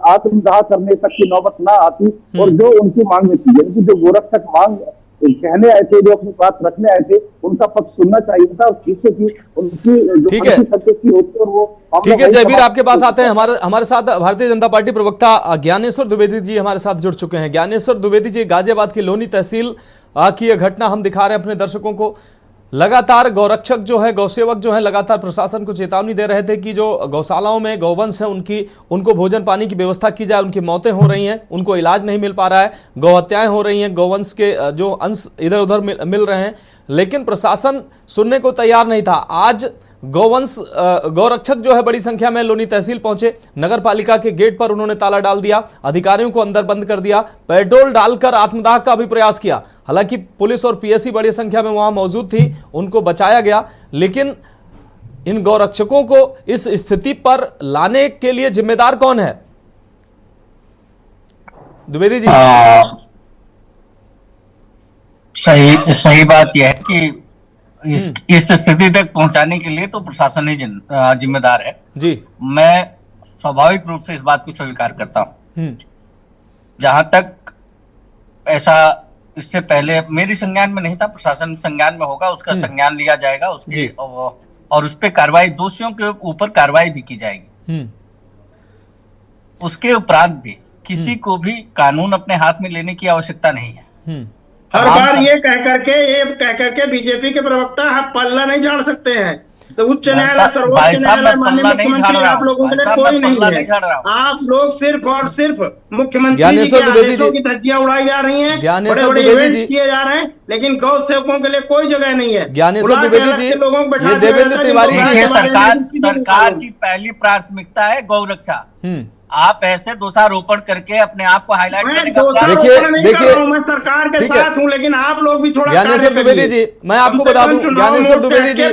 आत्मदाह करने तक की नौबत ना आती। और जो उनकी मांग में थी, यानी कि जो गौरक्षक मांग कहने आए थे, जो अपनी बात रखने आए थे, उनका पक्ष सुनना चाहिए था, और जिससे कि उनकी संतुष्टि होती और वो। ठीक है जयवीर, आपके पास आते हैं। हमारे साथ भारतीय जनता पार्टी प्रवक्ता ज्ञानेश्वर द्विवेदी जी हमारे साथ जुड़ चुके हैं। ज्ञानेश्वर द्विवेदी जी, गाजियाबाद की लोनी तहसील की यह घटना हम दिखा रहे हैं अपने दर्शकों को। लगातार गौरक्षक जो है, गौसेवक जो है, लगातार प्रशासन को चेतावनी दे रहे थे कि जो गौशालाओं में गौवंश है उनको भोजन पानी की व्यवस्था की जाए। उनकी मौतें हो रही हैं, उनको इलाज नहीं मिल पा रहा है, गौहत्याएं हो रही हैं, गौवंश के जो अंश इधर उधर मिल रहे हैं, लेकिन प्रशासन सुनने को तैयार नहीं था। आज गौरक्षक जो है बड़ी संख्या में लोनी तहसील पहुंचे, नगर पालिका के गेट पर उन्होंने ताला डाल दिया, अधिकारियों को अंदर बंद कर दिया, पेट्रोल डालकर आत्मदाह का भी प्रयास किया। हालांकि पुलिस और पीएससी बड़ी संख्या में वहां मौजूद थी, उनको बचाया गया, लेकिन इन गौरक्षकों को इस स्थिति पर लाने के लिए जिम्मेदार कौन है? द्विवेदी जी। सही बात यह है कि इस स्थिति तक पहुंचाने के लिए तो प्रशासन ही जिम्मेदार है जी। मैं स्वाभाविक रूप से इस बात को स्वीकार करता हूं। जहां तक ऐसा इससे पहले मेरी संज्ञान में नहीं था, प्रशासन संज्ञान में होगा, उसका संज्ञान लिया जाएगा, उसकी और उस पर कार्रवाई, दोषियों के ऊपर कार्रवाई भी की जाएगी। उसके उपरांत भी किसी को भी कानून अपने हाथ में लेने की आवश्यकता नहीं है। हर बार ये कह करके बीजेपी के प्रवक्ता पल्ला नहीं झाड़ सकते हैं। उच्च न्यायालय, सर्वोच्च न्यायालय, माननीय मुख्यमंत्री, आप लोगों के लिए कोई नहीं है। आप लोग सिर्फ और सिर्फ मुख्यमंत्री जी के आदेशों की धज्जियां उड़ाई जा रही हैं, बड़े-बड़े इवेंट किए जा रहे हैं, लेकिन गौ सेवकों के लिए कोई जगह नहीं है। ज्ञानेश्वर द्विवेदी जी, ये देवेंद्र तिवारी जी, सरकार की पहली प्राथमिकता है गौ रक्षा। आप ऐसे दोषारोपण करके अपने आप को हाईलाइट देखिए मैं सरकार के साथ हूं, लेकिन आप लोग भी थोड़ा। ज्ञानेश्वर द्विवेदी जी, मैं आपको बता दूं, ज्ञानेश्वर द्विवेदी जी, ये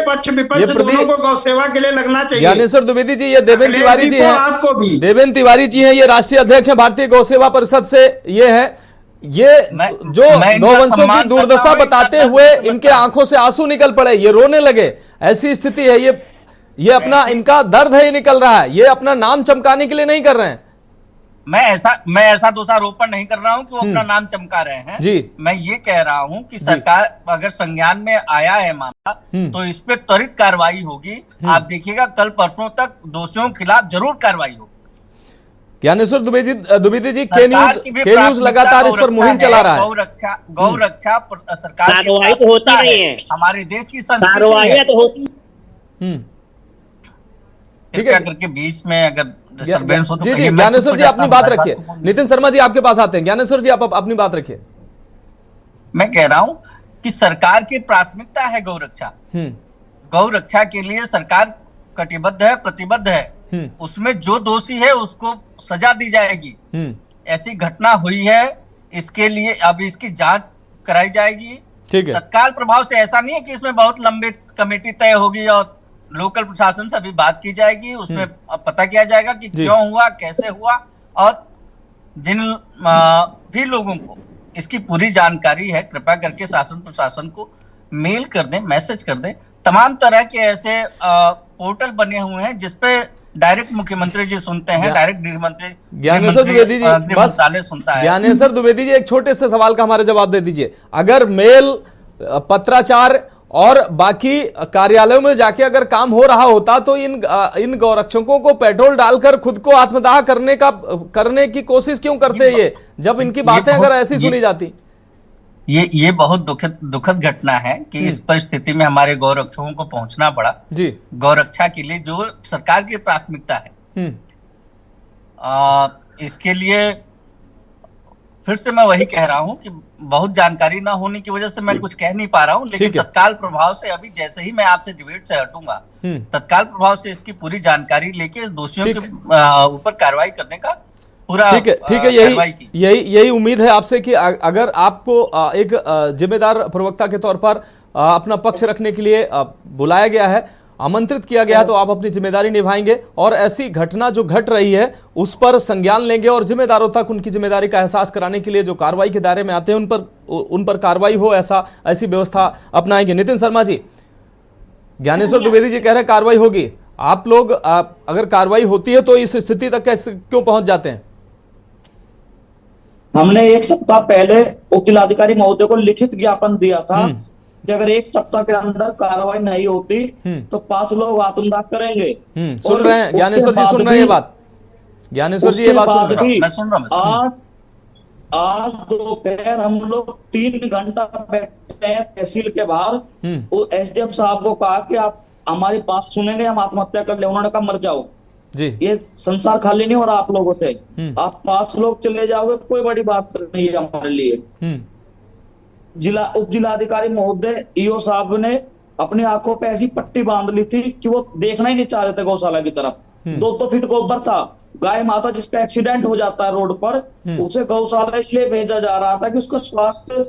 प्रदीप को गौ सेवा के लिए लगना चाहिए। ज्ञानेश्वर द्विवेदी जी, ये देवेंद्र तिवारी जी हैं, देवेंद्र तिवारी जी हैं, ये राष्ट्रीय अध्यक्ष हैं भारतीय गौ सेवा परिषद से। ये है, ये जो गौवंशों की दुर्दशा बताते हुए इनके आंखों से आंसू निकल पड़े, ये रोने लगे, ऐसी स्थिति है। ये अपना इनका दर्द है, ये निकल रहा है, ये अपना नाम चमकाने के लिए नहीं कर रहे हैं। मैं ऐसा दोषारोपण नहीं कर रहा हूं कि वो अपना नाम चमका रहे हैं जी। मैं ये कह रहा हूं कि सरकार अगर संज्ञान में आया है मामला तो इस पे त्वरित कार्रवाई होगी। आप देखिएगा कल परसों तक दोषियों के खिलाफ जरूर कार्रवाई होगी। ज्ञानेश्वर द्विवेदी जी, के न्यूज लगातार इस पर मुहिम चला रहा है। गौ रक्षा सरकार कार्रवाई तो होती नहीं है, हमारे देश की संस्कृति तो होती। ठीक है, करके बीच में अगर डिस्टर्बेंस हो तो जी ज्ञानेश्वर जी अपनी बात रखिए। नितिन शर्मा जी आपके पास आते हैं। ज्ञानेश्वर जी आप अपनी बात रखिए। मैं कह रहा हूं कि सरकार की प्राथमिकता है गौ रक्षा। गौ रक्षा के लिए सरकार कटिबद्ध है, प्रतिबद्ध है। उसमें जो दोषी है उसको सजा दी जाएगी। ऐसी घटना हुई है, इसके लिए अब इसकी जांच कराई जाएगी। ठीक है, तत्काल प्रभाव से ऐसा नहीं है कि इसमें बहुत लंबी कमेटी तय होगी और लोकल प्रशासन से अभी बात की जाएगी। उसमें पता किया जाएगा कि क्यों हुआ, कैसे हुआ, और जिन भी लोगों को इसकी पूरी जानकारी है कृपया करके शासन प्रशासन को मेल कर दें, मैसेज कर दें। तमाम तरह के ऐसे पोर्टल बने हुए हैं जिसपे डायरेक्ट मुख्यमंत्री जी सुनते हैं, डायरेक्ट गृह मंत्री ज्ञानेश्वर द्विवेदी जी बस सुनता है। ज्ञानेश्वर द्विवेदी जी एक छोटे से सवाल का हमारे जवाब दे दीजिए। अगर मेल, पत्राचार और बाकी कार्यालयों में जाके अगर काम हो रहा होता तो इन गौरक्षकों को पेट्रोल डालकर खुद को आत्मदाह करने की कोशिश क्यों करते ये जब इनकी बातें अगर ऐसी सुनी जाती? ये बहुत दुखद घटना है कि इस परिस्थिति में हमारे गौरक्षकों को पहुंचना पड़ा जी। गौरक्षा के लिए जो सरकार की प्राथमिकता है, इसके लिए फिर से मैं वही कह रहा हूं कि बहुत जानकारी ना होने की वजह से मैं कुछ कह नहीं पा रहा हूं, लेकिन तत्काल प्रभाव से अभी जैसे ही मैं आपसे डिबेट से हटूंगा तत्काल प्रभाव से इसकी पूरी जानकारी लेके दोषियों के ऊपर कार्रवाई करने का पूरा ठीक है। यही उम्मीद है आपसे कि अगर आपको एक जिम्मेदार प्रवक्ता के तौर पर अपना पक्ष रखने के लिए बुलाया गया है, आमंत्रित किया गया है, तो आप अपनी जिम्मेदारी निभाएंगे और ऐसी घटना जो घट रही है उस पर संज्ञान लेंगे और जिम्मेदारों तक उनकी जिम्मेदारी का एहसास कराने के लिए जो कार्रवाई के दायरे में आते हैं उन पर कार्रवाई हो, ऐसी व्यवस्था अपनाएंगे। नितिन शर्मा जी, ज्ञानेश्वर द्विवेदी जी कह रहे हैं कार्रवाई होगी। आप लोग अगर कार्रवाई होती है तो इस स्थिति तक कैसे क्यों पहुंच जाते हैं? हमने एक सप्ताह पहले उप जिलाधिकारी महोदय को लिखित ज्ञापन दिया था कि अगर एक सप्ताह के अंदर कार्रवाई नहीं होती तो 5 लोग आत्मदाह करेंगे। सुन रहे हैं ज्ञानेश्वर जी, सुन रहे हैं ये बात? ज्ञानेश्वर जी ये बात सुन रहे हैं? मैं सुन रहा हूं। आज दोपहर हम लोग 3 घंटा बैठे हैं तहसील के बाहर। एसडीएम साहब को कहा कि आप हमारी बात सुनेंगे, हम आत्महत्या कर ले। उन्होंने कहा मर जाओ जी, ये संसार खाली नहीं हो रहा आप लोगों से। आप 5 लोग चले जाओगे कोई बड़ी बात नहीं है हमारे लिए। उप जिलाधिकारी महोदय ईओ साहब ने अपनी आंखों पे ऐसी पट्टी बांध ली थी कि वो देखना ही नहीं चाह रहे थे गौशाला की तरफ। 2 फीट गोबर था। गाय माता जिसका एक्सीडेंट हो जाता है रोड पर, उसे गौशाला इसलिए भेजा जा रहा था कि उसको स्वास्थ्य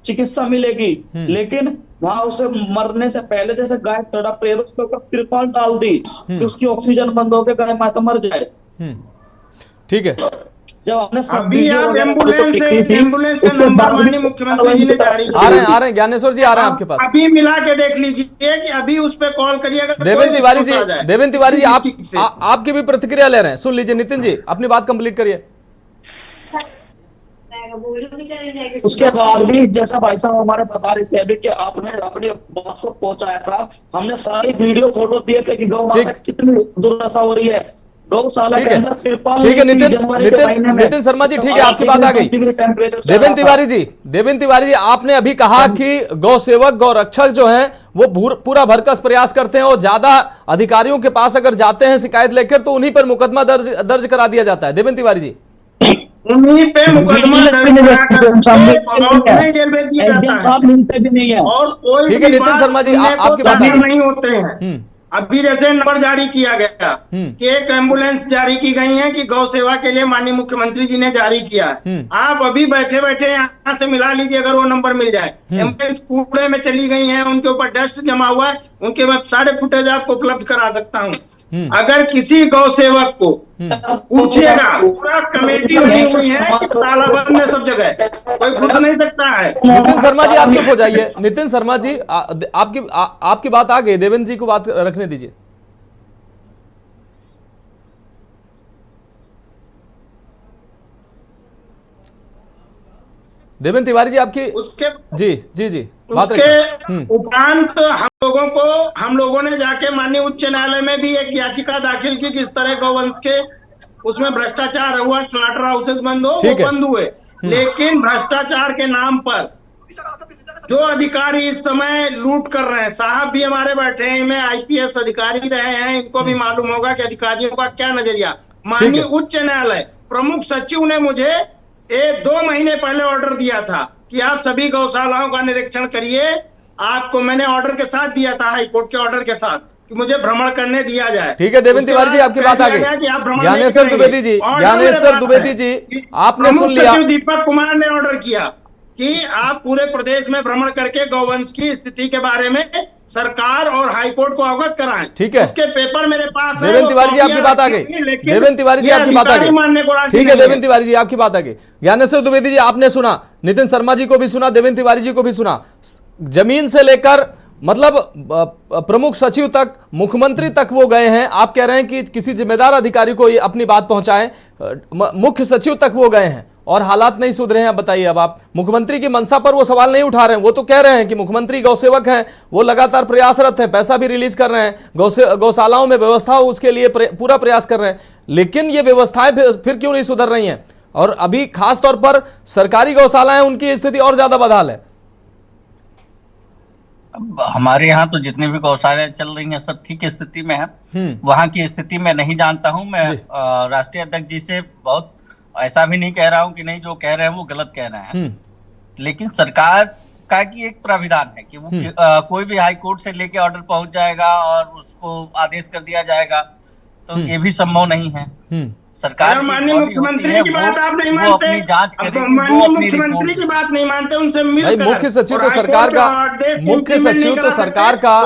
चिकित्सा मिलेगी, लेकिन वहां उसे मरने से पहले जैसे गाय तड़प रही है उसके ऊपर तिरपाल डाल दी कि उसकी ऑक्सीजन बंद होकर गाय माता मर जाए। ठीक है, जब आपने एम्बुलेंस का नंबर माननीय मुख्यमंत्री जी ने जारी किया। आ रहे हैं ज्ञानेश्वर जी, आ रहे हैं आपके पास। अभी मिला के देख लीजिए कि अभी उस पे कॉल करिएगा। देवेंद्र तिवारी जी आपकी भी प्रतिक्रिया ले रहे हैं, सुन लीजिए। नितिन जी अपनी बात कंप्लीट करिए। उसके बाद भी जैसा भाई साहब हमारे बता रहे थे अभी कि आपने अपनी बात को पहुंचाया था, हमने सारी वीडियो फोटो दिए थे कि गौ माता कितनी दुर्दशा हो रही है गौशाला के अंदर। ठीक है नितिन शर्मा जी, ठीक है आपकी बात आ गई। देवेंद्र तिवारी जी आपने अभी कहा कि गौ सेवक, गौ रक्षक जो हैं वो पूरा भरकस प्रयास करते हैं और ज्यादा अधिकारियों के पास अगर जाते हैं शिकायत लेकर तो उन्हीं पर मुकदमा दर्ज करा दिया जाता है। देवेंद्र तिवारी जी उन्हीं पे मुकदमा भी नहीं है। और कोई ठीक है नितिन शर्मा जी आपकी बात नहीं होते हैं। अभी जैसे नंबर जारी किया गया कि एक एम्बुलेंस जारी की गई है कि गौ सेवा के लिए माननीय मुख्यमंत्री जी ने जारी किया है। आप अभी बैठे बैठे यहाँ से मिला लीजिए अगर वो नंबर मिल जाए। एम्बुलेंस कूड़े में चली गई है, उनके ऊपर डस्ट जमा हुआ है, उनके मैं सारे फुटेज आपको उपलब्ध करा सकता हूँ। अगर किसी गौ सेवक को पूछिएगा, पूरा कमेटी बनी हुई है कि तालाबंद में सब जगह, कोई घुस नहीं सकता है। नितिन शर्मा जी आप चुप हो जाइए। नितिन शर्मा जी आपकी बात आ गई, देवेंद्र जी को बात रखने दीजिए। देवेंद्र तिवारी जी आपकी उसके जी जी जी बात उसके उपरांत हम लोगों ने जाके माननीय उच्च न्यायालय में भी एक याचिका दाखिल की, किस तरह गौवंश के उसमें भ्रष्टाचार हुआ, स्लॉटर हाउसेस बंद हो, वो बंद हुए, लेकिन भ्रष्टाचार के नाम पर जो अधिकारी इस समय लूट कर रहे हैं, साहब भी हमारे बैठे हैं, में आईपीएस अधिकारी रहे हैं, इनको भी मालूम होगा कि अधिकारियों का क्या नजरिया। माननीय उच्च न्यायालय प्रमुख सचिव ने मुझे 2 महीने पहले ऑर्डर दिया था कि आप सभी गौशालाओं का निरीक्षण करिए। आपको मैंने ऑर्डर के साथ दिया था, हाईकोर्ट के ऑर्डर के साथ, कि मुझे भ्रमण करने दिया जाए। ठीक है देवेंद्र तिवारी जी, आपकी बात आ गई। ज्ञानेश्वर द्विवेदी जी, ज्ञानेश्वर द्विवेदी जी आपने सुन लिया। दीपक कुमार ने ऑर्डर किया कि आप पूरे प्रदेश में भ्रमण करके गौवंश की स्थिति के बारे में सरकार और हाईकोर्ट को अवगत कराएं। ठीक है, उसके पेपर मेरे पास है। देवेंद्र तिवारी जी आपकी बात आ गई। देवेंद्र तिवारी जी आपकी बात आ गई। ठीक है देवेंद्र तिवारी जी आपकी बात आ गई। ज्ञानेश्वर द्विवेदी जी आपने सुना, नितिन शर्मा जी को भी सुना, देवेंद्र तिवारी जी को भी सुना। जमीन से लेकर मतलब प्रमुख सचिव तक, मुख्यमंत्री तक वो गए हैं। आप कह रहे हैं कि किसी जिम्मेदार अधिकारी को ये अपनी बात पहुंचाएं, मुख्य सचिव तक वो गए हैं और हालात नहीं सुधरे हैं। अब बताइए, अब आप मुख्यमंत्री की मंशा पर वो सवाल नहीं उठा रहे हैं। वो तो कह रहे हैं कि मुख्यमंत्री गौसेवक हैं, वो लगातार प्रयासरत हैं, पैसा भी रिलीज कर रहे हैं, गौशालाओं में व्यवस्था हो उसके लिए पूरा प्रयास कर रहे हैं। लेकिन ये व्यवस्थाएं फिर क्यों नहीं सुधर रही हैं? और अभी खास तौर पर सरकारी गौशालाएं, उनकी स्थिति और ज्यादा बदहाल है। हमारे यहाँ तो जितनी भी गौशालाएं चल रही हैं सब ठीक स्थिति में है। वहाँ की स्थिति मैं नहीं जानता हूँ। मैं राष्ट्रीय अध्यक्ष जी से बहुत ऐसा भी नहीं कह रहा हूँ कि नहीं, जो कह रहे हैं वो गलत कह रहे हैं, लेकिन सरकार का की एक प्राविधान है कि वो कोई भी हाई कोर्ट से लेके ऑर्डर पहुंच जाएगा और उसको आदेश कर दिया जाएगा, तो ये भी संभव नहीं है। सरकार माननीय मुख्यमंत्री की बात आप नहीं मानते, अपनी जांच करेगी, मुख्यमंत्री की बात नहीं मानते, उनसे मिलकर मुख्य सचिव तो सरकार का, मुख्य सचिव तो सरकार का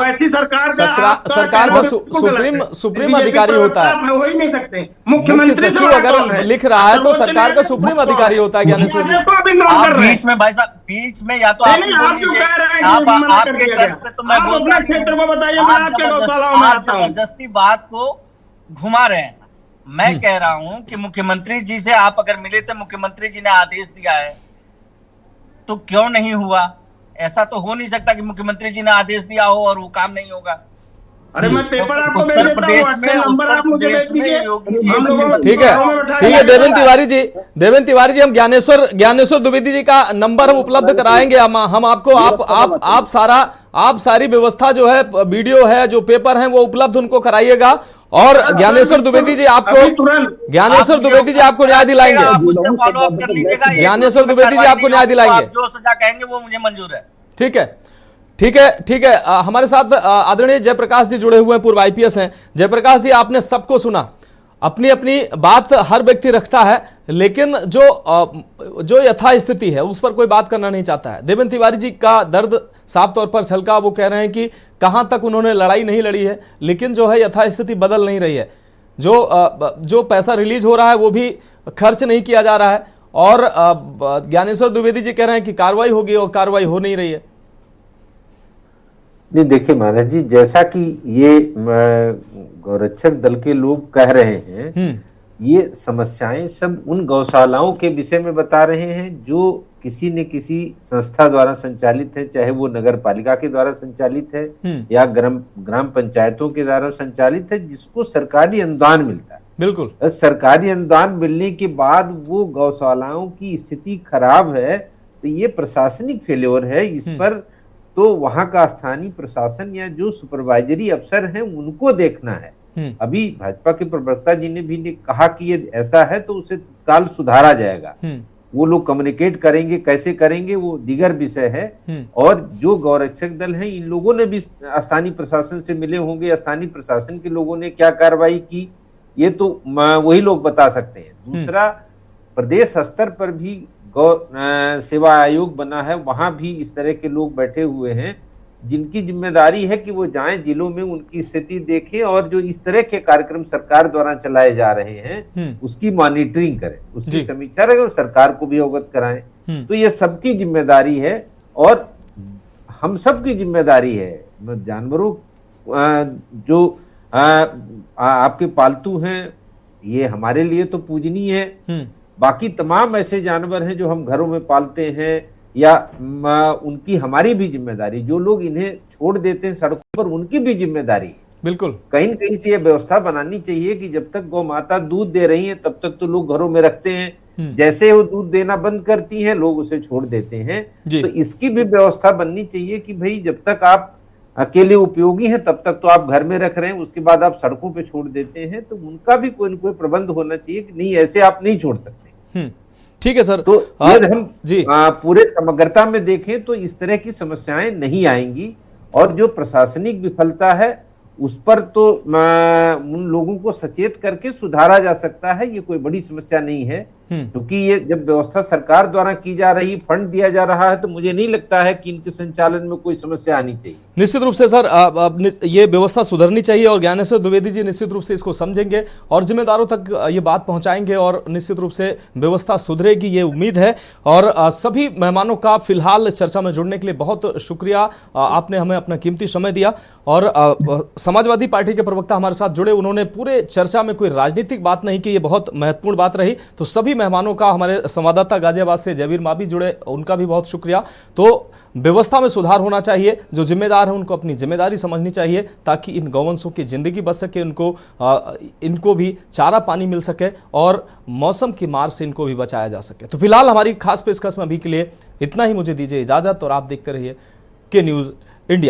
सुप्रीम अधिकारी होता है। हो ही नहीं सकते। मुख्य सचिव अगर लिख रहा है तो सरकार का सुप्रीम अधिकारी होता है। ज्ञानेश्वर जी बीच में, भाई साहब बीच में, या तो आप जबरदस्ती बात को घुमा रहे हैं। मैं कह रहा हूं कि मुख्यमंत्री जी से आप अगर मिले थे, मुख्यमंत्री जी ने आदेश दिया है, तो क्यों नहीं हुआ? ऐसा तो हो नहीं सकता कि मुख्यमंत्री जी ने आदेश दिया हो और वो काम नहीं होगा। अरे मैं पेपर आपको भेज देता हूं, नंबर आप मुझे भेज दीजिए। ठीक है देवेंद्र तिवारी जी हम ज्ञानेश्वर द्विवेदी जी का नंबर हम उपलब्ध कराएंगे। हम आपको आप सारी व्यवस्था जो है, वीडियो है, जो पेपर है, वो उपलब्ध उनको कराइएगा। और ज्ञानेश्वर द्विवेदी जी आपको न्याय दिलाएंगे। ज्ञानेश्वर द्विवेदी जी आपको न्याय दिलाएंगे। जो सजा कहेंगे वो मुझे मंजूर है। ठीक है। हमारे साथ आदरणीय जयप्रकाश जी जुड़े हुए हैं, पूर्व आईपीएस हैं। जयप्रकाश जी, आपने सबको सुना, अपनी अपनी बात हर व्यक्ति रखता है, लेकिन जो यथा स्थिति है उस पर कोई बात करना नहीं चाहता है। देवेंद्र तिवारी जी का दर्द साफ तौर पर छलका। वो कह रहे हैं कि कहां तक उन्होंने लड़ाई नहीं लड़ी है, लेकिन जो है यथा स्थिति बदल नहीं रही है। जो पैसा रिलीज हो रहा है वो भी खर्च नहीं किया जा रहा है। और ज्ञानेश्वर द्विवेदी जी कह रहे हैं कि कार्रवाई होगी और कार्रवाई हो नहीं रही है। नहीं, देखिए महाराज जी, जैसा कि ये गौरक्षक दल के लोग कह रहे हैं, ये समस्याएं सब उन गौशालाओं के विषय में बता रहे हैं जो किसी न किसी संस्था द्वारा संचालित है, चाहे वो नगर पालिका के द्वारा संचालित है या ग्राम पंचायतों के द्वारा संचालित है, जिसको सरकारी अनुदान मिलता है। बिल्कुल, सरकारी अनुदान मिलने के बाद वो गौशालाओं की स्थिति खराब है, तो ये प्रशासनिक फेल्योर है। इस पर तो वहां का स्थानीय प्रशासन या जो सुपरवाइजरी अफसर हैं उनको देखना है। अभी भाजपा के प्रवक्ता जी ने भी कहा कि ये ऐसा है तो उसे तत्काल सुधारा जाएगा। वो लोग कम्युनिकेट करेंगे, कैसे करेंगे वो दीगर विषय है। और जो गौरक्षक दल हैं, इन लोगों ने भी स्थानीय प्रशासन से मिले होंगे, स्थानीय प्रशासन के लोगों ने क्या कार्रवाई की ये तो वही लोग बता सकते हैं। दूसरा, प्रदेश स्तर पर भी गौ सेवा आयोग बना है, वहां भी इस तरह के लोग बैठे हुए हैं जिनकी जिम्मेदारी है कि वो जाएं जिलों में, उनकी स्थिति देखें और जो इस तरह के कार्यक्रम सरकार द्वारा चलाए जा रहे हैं उसकी मॉनिटरिंग करें, उसकी समीक्षा करें और सरकार को भी अवगत कराएं। तो ये सबकी जिम्मेदारी है और हम सबकी जिम्मेदारी है। जानवरों जो आपके पालतू हैं, ये हमारे लिए तो पूजनीय है। बाकी तमाम ऐसे जानवर हैं जो हम घरों में पालते हैं या उनकी हमारी भी जिम्मेदारी, जो लोग इन्हें छोड़ देते हैं सड़कों पर उनकी भी जिम्मेदारी है। बिल्कुल, कहीं न कहीं से ये व्यवस्था बनानी चाहिए कि जब तक गौ माता दूध दे रही है तब तक तो लोग घरों में रखते हैं, जैसे वो दूध देना बंद करती हैं लोग उसे छोड़ देते हैं। तो इसकी भी व्यवस्था बननी चाहिए कि भाई जब तक आप अकेले उपयोगी हैं तब तक तो आप घर में रख रहे हैं, उसके बाद आप सड़कों पे छोड़ देते हैं, तो उनका भी कोई न कोई प्रबंध होना चाहिए कि नहीं ऐसे आप नहीं छोड़ सकते। ठीक है सर। तो यदि हम पूरे समग्रता में देखें तो इस तरह की समस्याएं नहीं आएंगी, और जो प्रशासनिक विफलता है उस पर तो उन लोगों को सचेत करके सुधारा जा सकता है, ये कोई बड़ी समस्या नहीं है। क्योंकि ये जब व्यवस्था सरकार द्वारा की जा रही, फंड दिया जा रहा है, तो मुझे नहीं लगता है कि इनके संचालन में कोई समस्या आनी चाहिए। निश्चित रूप से सर ये व्यवस्था सुधरनी चाहिए और ज्ञानेश्वर द्विवेदी जी निश्चित रूप से इसको समझेंगे और जिम्मेदारों तक ये बात पहुंचाएंगे और निश्चित रूप से व्यवस्था सुधरेगी, ये उम्मीद है। और सभी मेहमानों का फिलहाल इस चर्चा में जुड़ने के लिए बहुत शुक्रिया, आपने हमें अपना कीमती समय दिया। और समाजवादी पार्टी के प्रवक्ता हमारे साथ जुड़े, उन्होंने पूरे चर्चा में कोई राजनीतिक बात नहीं की, ये बहुत महत्वपूर्ण बात रही। तो सभी मेहमानों का, हमारे संवाददाता गाजियाबाद से जयवीर माबी जुड़े, उनका भी बहुत शुक्रिया। तो व्यवस्था में सुधार होना चाहिए, जो जिम्मेदार है उनको अपनी जिम्मेदारी समझनी चाहिए ताकि इन गौवंशों की जिंदगी बच सके, इनको भी चारा पानी मिल सके और मौसम की मार से इनको भी बचाया जा सके। तो फिलहाल हमारी खास पेशकश में अभी के लिए इतना ही, मुझे दीजिए इजाजत और आप देखते रहिए के न्यूज़ इंडिया।